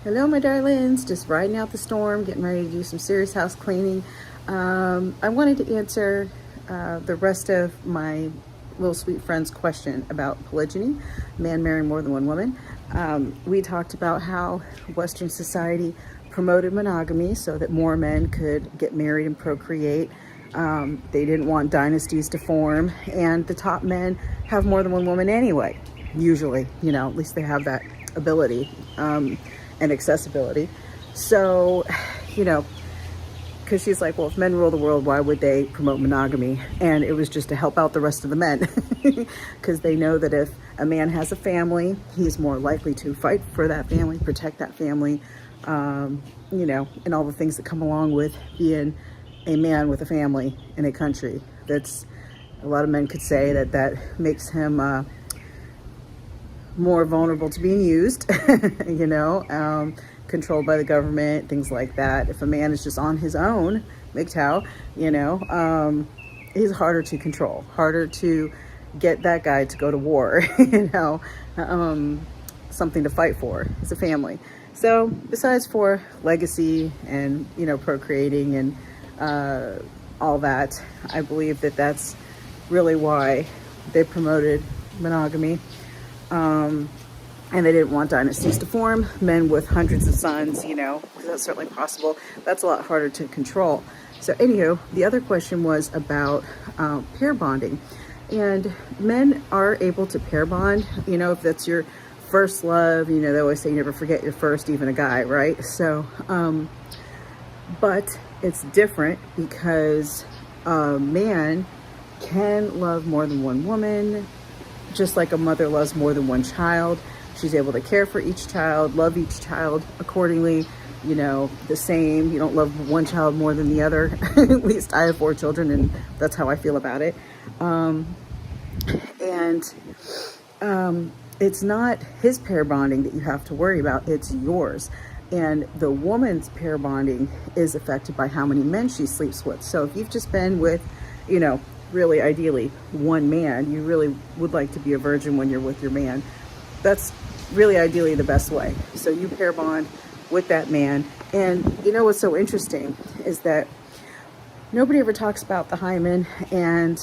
Hello, my darlings. Just riding out the storm, getting ready to do some serious house cleaning. I wanted to answer the rest of my little sweet friend's question about polygyny, man marrying more than one woman. We talked about how Western society promoted monogamy so that more men could get married and procreate. They didn't want dynasties to form, and the top men have more than one woman anyway. Usually, at least they have that ability. And accessibility. So, because she's like, well, if men rule the world, why would they promote monogamy? And it was just to help out the rest of the men, because they know that if a man has a family, he's more likely to fight for that family, protect that family, and all the things that come along with being a man with a family in a country. That's, a lot of men could say that makes him more vulnerable to being used, controlled by the government, things like that. If a man is just on his own, MGTOW, he's harder to control, harder to get that guy to go to war, something to fight for. It's a family. So besides for legacy and, procreating and all that, I believe that that's really why they promoted monogamy. And they didn't want dynasties to form, men with hundreds of sons, because that's certainly possible. That's a lot harder to control. So anywho, the other question was about pair bonding. And men are able to pair bond, if that's your first love, they always say never forget your first, even a guy, right? So, but it's different because a man can love more than one woman. Just like a mother loves more than one child, she's able to care for each child, love each child accordingly, the same. You don't love one child more than the other. At least I have 4 children, and that's how I feel about it. It's not his pair bonding that you have to worry about, it's yours. And the woman's pair bonding is affected by how many men she sleeps with. So if you've just been with, really ideally one man, you really would like to be a virgin when you're with your man. That's really ideally the best way. So you pair bond with that man. And what's so interesting is that nobody ever talks about the hymen and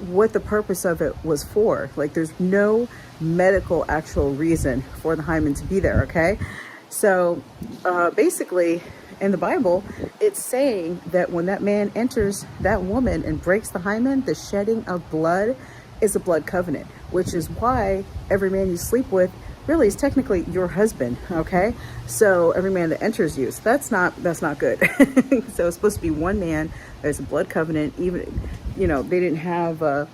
what the purpose of it was for. Like, there's no medical actual reason for the hymen to be there, okay? So basically, in the Bible, it's saying that when that man enters that woman and breaks the hymen, the shedding of blood is a blood covenant, which is why every man you sleep with really is technically your husband, okay? So every man that enters you, so that's not good. So it's supposed to be one man. There's a blood covenant. Even, they didn't have a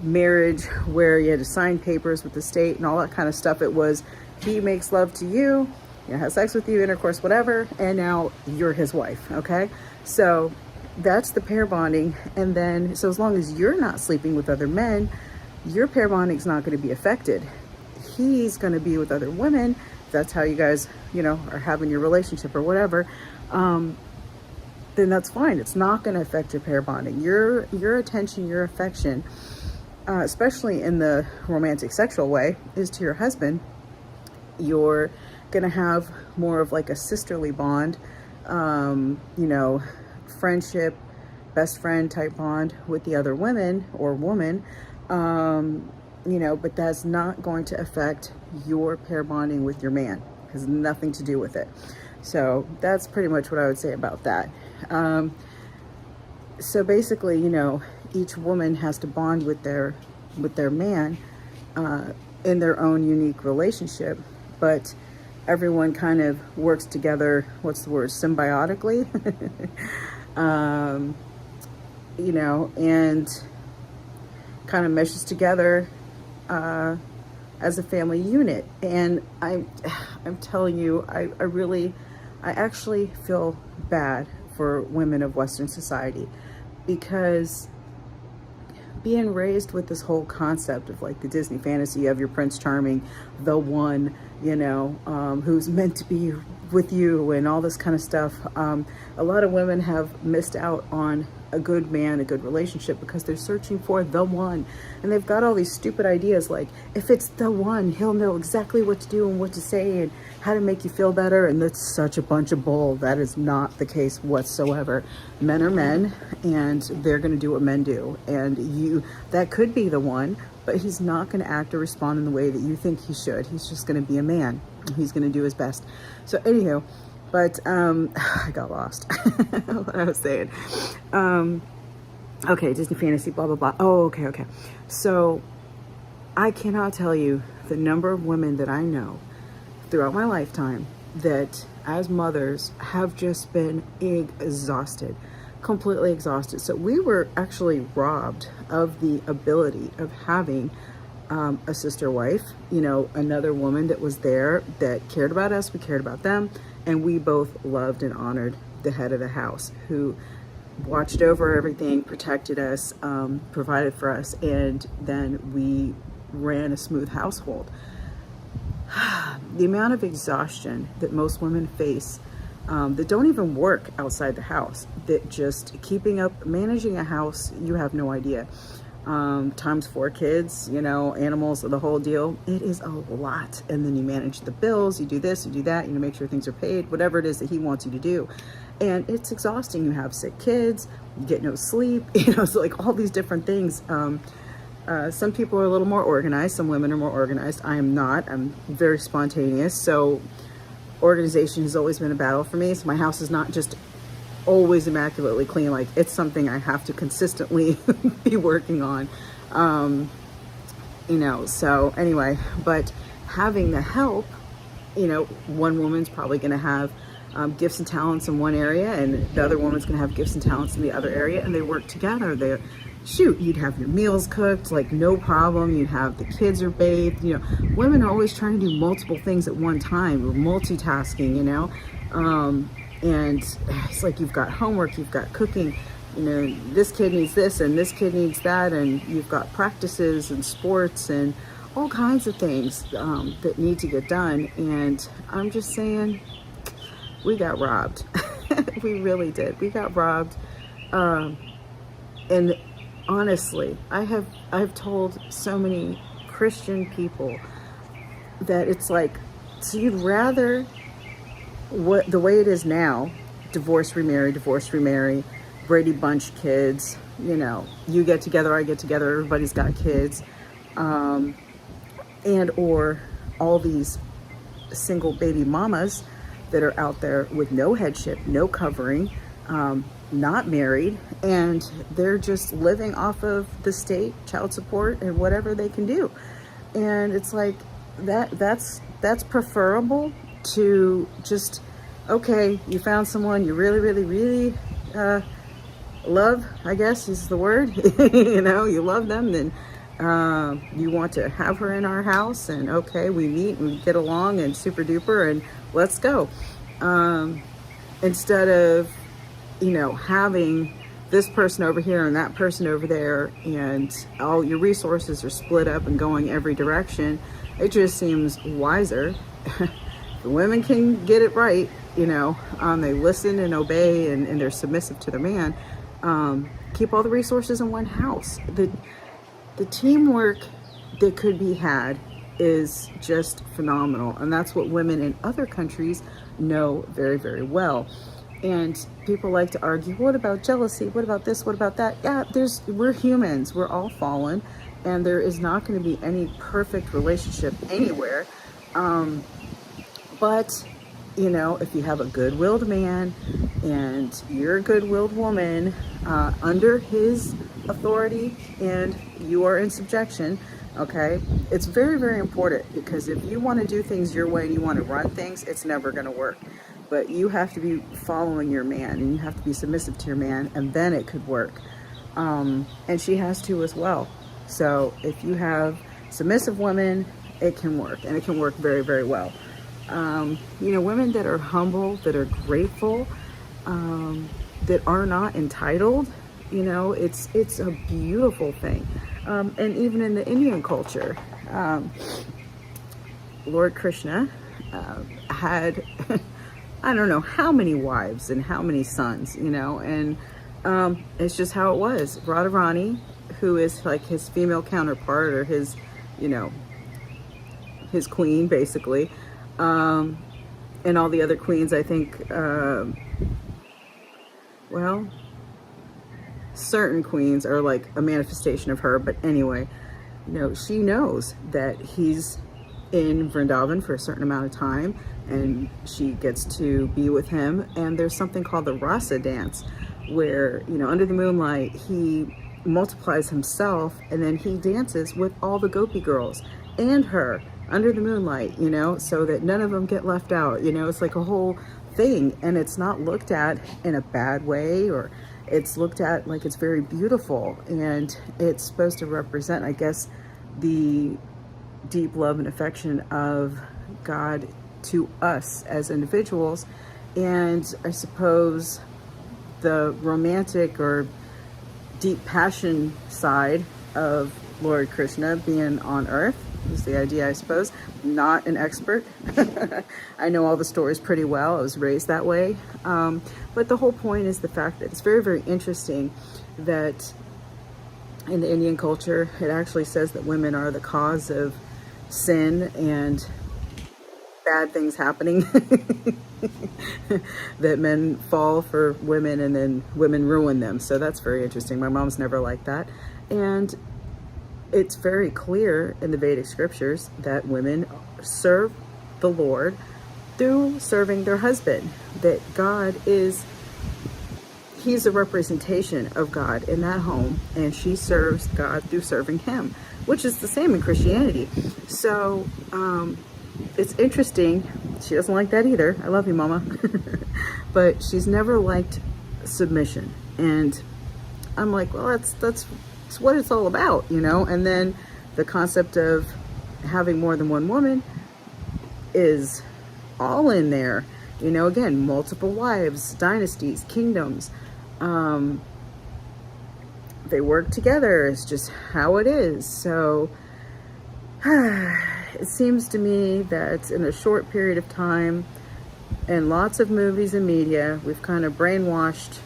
marriage where you had to sign papers with the state and all that kind of stuff. It was, he makes love to you, has sex with you, intercourse, whatever, and now you're his wife, okay? So that's the pair bonding. And then, so as long as you're not sleeping with other men, your pair bonding is not going to be affected. He's going to be with other women. If that's how you guys, are having your relationship or whatever, then that's fine. It's not going to affect your pair bonding. Your attention, your affection, especially in the romantic sexual way, is to your husband. You're going to have more of like a sisterly bond, friendship, best friend type bond with the other women or woman, but that's not going to affect your pair bonding with your man. It has nothing to do with it. So that's pretty much what I would say about that. So basically, each woman has to bond with their man in their own unique relationship, but everyone kind of works together, symbiotically, and kind of meshes together as a family unit. And I'm telling you, I actually feel bad for women of Western society, because being raised with this whole concept of like the Disney fantasy of your Prince Charming, the one, who's meant to be with you and all this kind of stuff. A lot of women have missed out on a good man, a good relationship, because they're searching for the one. And they've got all these stupid ideas like, if it's the one, he'll know exactly what to do and what to say and how to make you feel better. And that's such a bunch of bull. That is not the case whatsoever. Men are men, and they're going to do what men do. And that could be the one, but he's not going to act or respond in the way that you think he should. He's just going to be a man. He's going to do his best. So anywho, but I got lost what I was saying. Okay, Disney fantasy, blah, blah, blah. Oh, okay. So I cannot tell you the number of women that I know throughout my lifetime that as mothers have just been exhausted, completely exhausted. So we were actually robbed of the ability of having a sister wife, another woman that was there that cared about us, we cared about them, and we both loved and honored the head of the house, who watched over everything, protected us, provided for us, and then we ran a smooth household. The amount of exhaustion that most women face that don't even work outside the house, that just managing a house, you have no idea. Times 4 kids, animals, the whole deal. It is a lot. And then you manage the bills, you do this, you do that, make sure things are paid, whatever it is that he wants you to do. And it's exhausting. You have sick kids, you get no sleep, so like all these different things. Some people are a little more organized, some women are more organized. I am not. I'm very spontaneous. So organization has always been a battle for me. So my house is not just always immaculately clean. Like, it's something I have to consistently be working on. So anyway, but having the help, one woman's probably going to have gifts and talents in one area, and the other woman's going to have gifts and talents in the other area, and they work together. You'd have your meals cooked, like no problem. You'd have the kids are bathed. Women are always trying to do multiple things at one time. We're multitasking, and it's like you've got homework, you've got cooking, this kid needs this and this kid needs that, and you've got practices and sports and all kinds of things that need to get done. And I'm just saying, we got robbed. We really did. We got robbed. And honestly, I've told so many Christian people that it's like, so you'd rather the way it is now, divorce, remarry, Brady Bunch kids, you get together, I get together, everybody's got kids, and or all these single baby mamas that are out there with no headship, no covering, not married, and they're just living off of the state child support and whatever they can do. And it's like that's preferable to just, okay, you found someone you really, really, really love, I guess is the word. You love them, then you want to have her in our house, and okay, we meet and we get along and super duper and let's go. Instead of having this person over here and that person over there, and all your resources are split up and going every direction. It just seems wiser. The women can get it right, they listen and obey, and they're submissive to their man. Keep all the resources in one house. The teamwork that could be had is just phenomenal, and that's what women in other countries know very, very well. And people like to argue, what about jealousy? What about this? What about that? Yeah, we're humans. We're all fallen, and there is not going to be any perfect relationship anywhere. But, if you have a good-willed man and you're a good-willed woman under his authority and you are in subjection, okay, it's very, very important, because if you want to do things your way and you want to run things, it's never going to work. But you have to be following your man, and you have to be submissive to your man, and then it could work. And she has to as well. So if you have submissive women, it can work, and it can work very, very well. Women that are humble, that are grateful, that are not entitled, it's a beautiful thing. And even in the Indian culture, Lord Krishna, had I don't know how many wives and how many sons, you know, and it's just how it was. Radharani, who is like his female counterpart, or his, you know, his queen basically, and all the other queens, I think, well, certain queens are like a manifestation of her, but anyway, you know, she knows that he's in Vrindavan for a certain amount of time, and she gets to be with him, and there's something called the rasa dance, where, you know, under the moonlight, he multiplies himself, and then he dances with all the gopi girls and her under the moonlight, you know, so that none of them get left out. You know, it's like a whole thing, and it's not looked at in a bad way, or it's looked at like it's very beautiful, and it's supposed to represent, I guess, the deep love and affection of God to us as individuals, and I suppose the romantic or deep passion side of Lord Krishna being on earth is the idea, I suppose. Not an expert. I know all the stories pretty well. I was raised that way. But the whole point is the fact that it's very, very interesting that in the Indian culture, it actually says that women are the cause of sin and bad things happening. That men fall for women and then women ruin them. So that's very interesting. My mom's never like that. And it's very clear in the Vedic scriptures that women serve the Lord through serving their husband, that God is, he's a representation of God in that home, and she serves God through serving him, which is the same in Christianity. So it's interesting. She doesn't like that either. I love you, Mama. But she's never liked submission. And I'm like, well, that's what it's all about, you know? And then the concept of having more than one woman is all in there. You know, again, multiple wives, dynasties, kingdoms. They work together. It's just how it is. So it seems to me that in a short period of time, and lots of movies and media, we've kind of brainwashed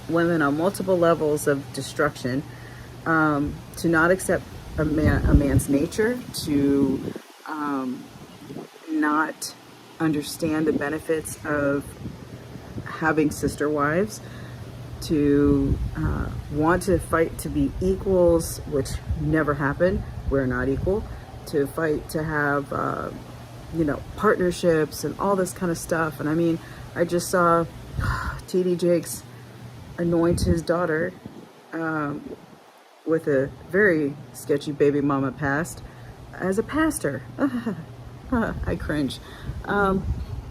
women on multiple levels of destruction, to not accept a man's nature, to not understand the benefits of having sister wives, to want to fight to be equals, which never happened. We're not equal. To fight to have, you know, partnerships and all this kind of stuff. And I mean, I just saw T.D. Jakes anoint his daughter with a very sketchy baby mama past as a pastor. I cringe. You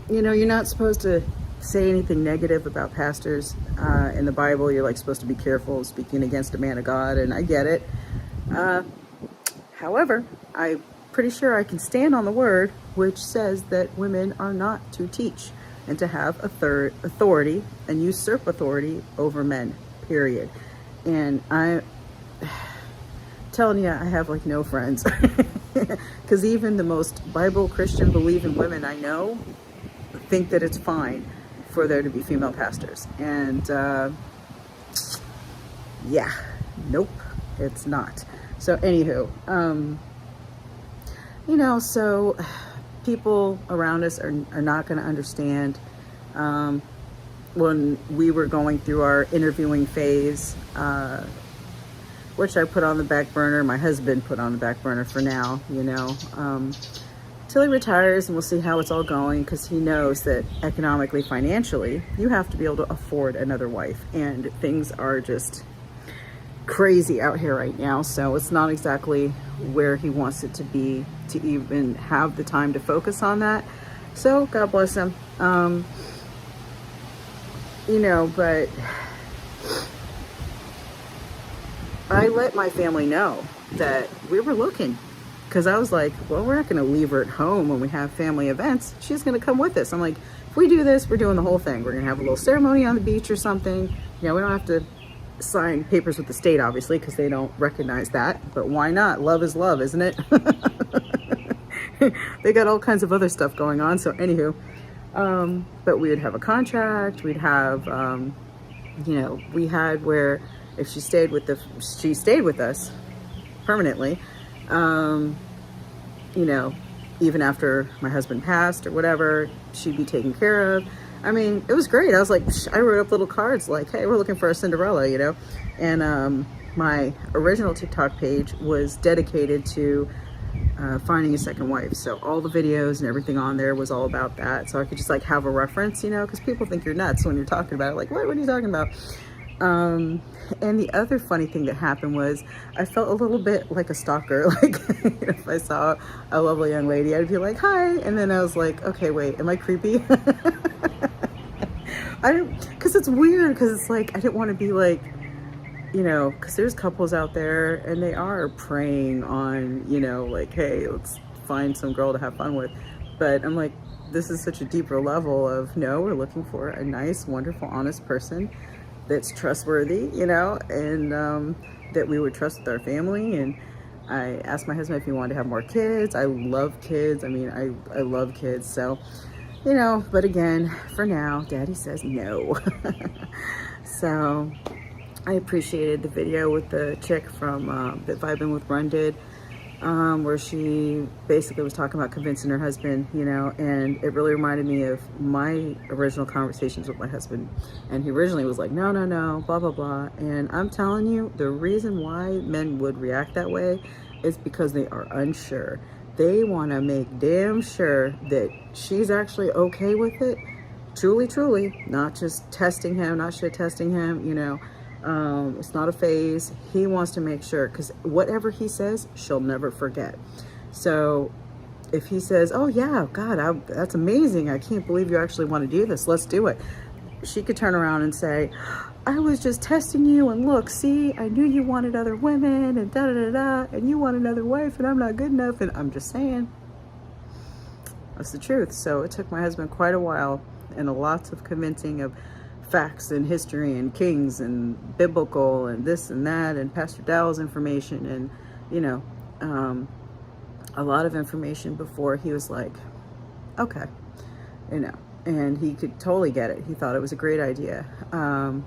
know, you're not supposed to say anything negative about pastors in the Bible. You're like supposed to be careful speaking against a man of God, and I get it. However, I'm pretty sure I can stand on the word which says that women are not to teach and to have authority and usurp authority over men, period. And I'm telling you, I have like no friends, because even the most Bible Christian believing women I know think that it's fine for there to be female pastors. And yeah, nope, it's not. So anywho, you know, so people around us are not going to understand. When we were going through our interviewing phase, which I put on the back burner, my husband put on the back burner for now, you know, till he retires, and we'll see how it's all going, because he knows that economically, financially, you have to be able to afford another wife, and things are just crazy out here right now. So it's not exactly where he wants it to be to even have the time to focus on that. So God bless him. You know, but I let my family know that we were looking, because I was like, well, we're not going to leave her at home when we have family events. She's going to come with us. I'm like, if we do this, we're doing the whole thing. We're going to have a little ceremony on the beach or something. You know, we don't have to sign papers with the state, obviously, because they don't recognize that. But why not? Love is love, isn't it? they got all kinds of other stuff going on. So anywho, but we would have a contract. We'd have, you know, we had where if she stayed with us permanently, you know, even after my husband passed or whatever, she'd be taken care of. I mean, it was great. I was like, I wrote up little cards like, hey, we're looking for a Cinderella, you know? And my original TikTok page was dedicated to finding a second wife. So all the videos and everything on there was all about that. So I could just like have a reference, you know, because people think you're nuts when you're talking about it. Like, what are you talking about? And the other funny thing that happened was I felt a little bit like a stalker. Like if I saw a lovely young lady, I'd be like, hi. And then I was like, okay, wait, am I creepy? Cause it's weird. Cause it's like, I didn't want to be like, you know, cause there's couples out there and they are preying on, you know, like, hey, let's find some girl to have fun with. But I'm like, this is such a deeper level of no, we're looking for a nice, wonderful, honest person that's trustworthy, you know, and that we would trust with our family. And I asked my husband if he wanted to have more kids. I love kids. I mean, I love kids. So, you know, but again, for now, Daddy says no. So I appreciated the video with the chick from that Vibin' with Run did, where she basically was talking about convincing her husband, you know, and it really reminded me of my original conversations with my husband. And he originally was like, no, no, no, blah, blah, blah. And I'm telling you, the reason why men would react that way is because they are unsure. They want to make damn sure that she's actually okay with it. Truly, truly, not just testing him, not shit testing him, you know. It's not a phase. He wants to make sure, because whatever he says, she'll never forget. So if he says, oh yeah, God, that's amazing. I can't believe you actually want to do this. Let's do it. She could turn around and say, I was just testing you, and look, see, I knew you wanted other women and da da da da, and you want another wife, and I'm not good enough. And I'm just saying, that's the truth. So it took my husband quite a while and lots of convincing of facts and history and kings and biblical and this and that and Pastor Dowell's information and, you know, a lot of information before he was like, okay, you know, and he could totally get it. He thought it was a great idea. And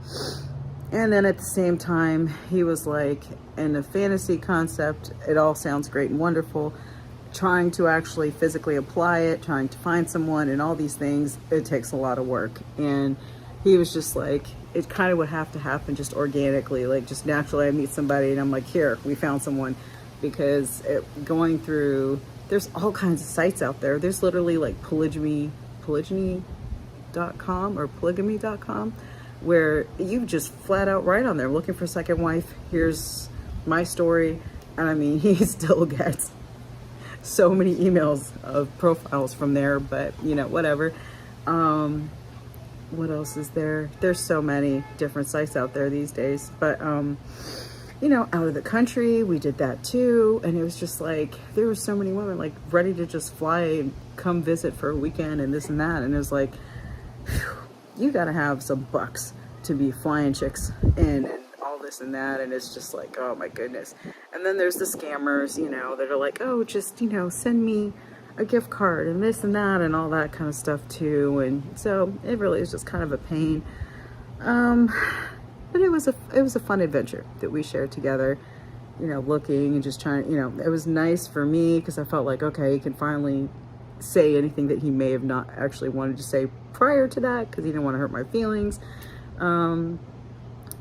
then at the same time, he was like, in a fantasy concept, it all sounds great and wonderful. Trying to actually physically apply it, trying to find someone and all these things, it takes a lot of work. And he was just like, it kind of would have to happen just organically, like just naturally. I meet somebody and I'm like, here, we found someone. Because going through, there's all kinds of sites out there. There's literally like polygyny.com or polygamy.com, where you just flat out write on there, looking for a second wife. Here's my story. And I mean, he still gets so many emails of profiles from there, but you know, whatever. What else is there? There's so many different sites out there these days, but you know, out of the country, we did that too. And it was just like, there were so many women like ready to just fly and come visit for a weekend and this and that. And it was like, whew, you gotta have some bucks to be flying chicks and all this and that. And it's just like, oh my goodness. And then there's the scammers, you know, that are like, oh, just, you know, send me a gift card and this and that and all that kind of stuff too. And so it really is just kind of a pain. But it was a fun adventure that we shared together, you know, looking and just trying, you know, it was nice for me because I felt like, okay, he can finally say anything that he may have not actually wanted to say prior to that because he didn't want to hurt my feelings, you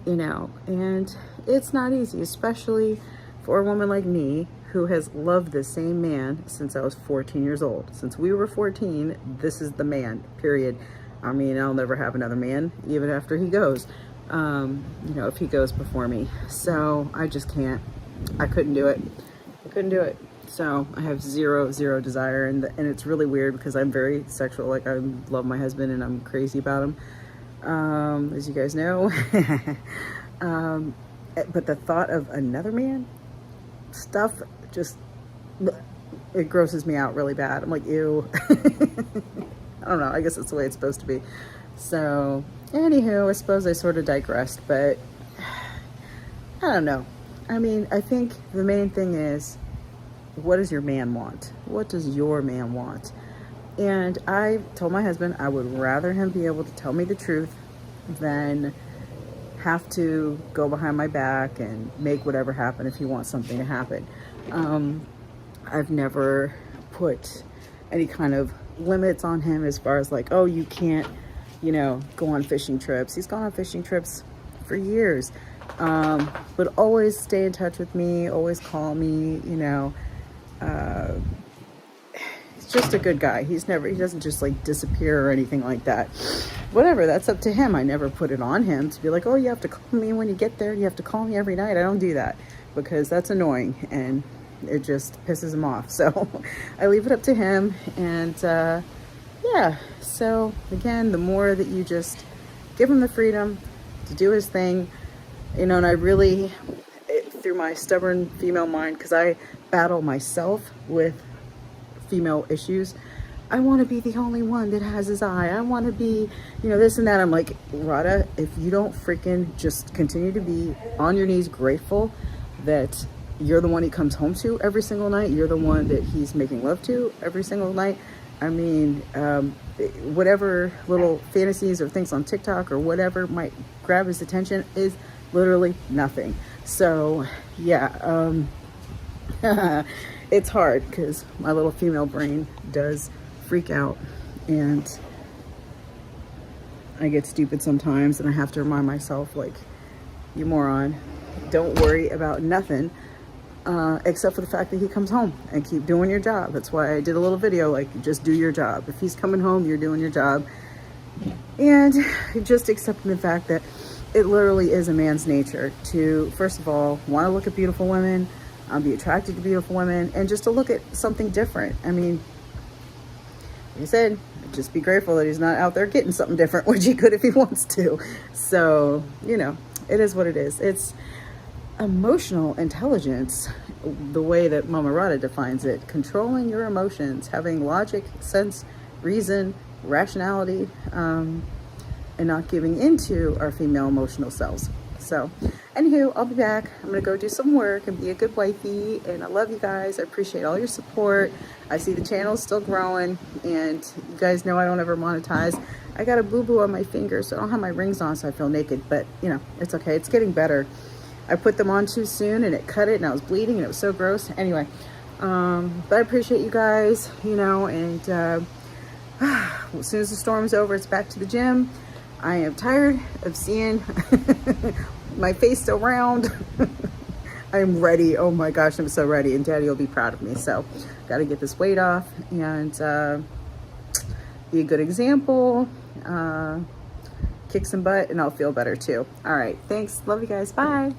know, and it's not easy, especially for a woman like me who has loved the same man since I was 14 years old. Since we were 14, this is the man, period. I mean, I'll never have another man, even after he goes. You know, if he goes before me. So I just can't. I couldn't do it. I couldn't do it. So I have zero desire, and it's really weird because I'm very sexual. Like, I love my husband and I'm crazy about him, as you guys know. But the thought of another man stuff just, it grosses me out really bad. I'm like, ew. I don't know. I guess that's the way it's supposed to be. So, anywho, I suppose I sort of digressed, but I don't know. I mean, I think the main thing is what does your man want? What does your man want? And I told my husband I would rather him be able to tell me the truth than have to go behind my back and make whatever happen if he wants something to happen. I've never put any kind of limits on him as far as like, oh, you can't, you know, go on fishing trips. He's gone on fishing trips for years. But always stay in touch with me, always call me, you know. He's just a good guy. He doesn't just like disappear or anything like that. Whatever, that's up to him. I never put it on him to be like, oh, you have to call me when you get there. You have to call me every night. I don't do that because that's annoying and it just pisses him off. So I leave it up to him. And yeah, so again, the more that you just give him the freedom to do his thing, you know, and I really, through my stubborn female mind, because I battle myself with female issues, I want to be the only one that has his eye. I want to be, you know, this and that. I'm like, Radha, if you don't freaking just continue to be on your knees grateful that you're the one he comes home to every single night, you're the one that he's making love to every single night. I mean, whatever little fantasies or things on TikTok or whatever might grab his attention is literally nothing. So yeah, it's hard because my little female brain does freak out and I get stupid sometimes and I have to remind myself, like, you moron, don't worry about nothing except for the fact that he comes home, and keep doing your job. That's why I did a little video, like, just do your job. If he's coming home, you're doing your job. And just accepting the fact that it literally is a man's nature to, first of all, want to look at beautiful women, be attracted to beautiful women, and just to look at something different. I mean, like I said, just be grateful that he's not out there getting something different, which he could if he wants to. So, you know, it is what it is. It's emotional intelligence, the way that Mama Radha defines it: controlling your emotions, having logic, sense, reason, rationality, and not giving into our female emotional selves. So anywho, I'll be back. I'm gonna go do some work and be a good wifey, and I love you guys. I appreciate all your support. I see the channel is still growing, and you guys know I don't ever monetize. I got a boo-boo on my finger, so I don't have my rings on, so I feel naked, but you know, it's okay. It's getting better. I put them on too soon and it cut it and I was bleeding and it was so gross. Anyway, but I appreciate you guys, you know, and as soon as the storm's over, it's back to the gym. I am tired of seeing my face so round. I'm ready. Oh my gosh, I'm so ready, and Daddy will be proud of me. So got to get this weight off and be a good example, kick some butt, and I'll feel better too. All right, thanks. Love you guys. Bye.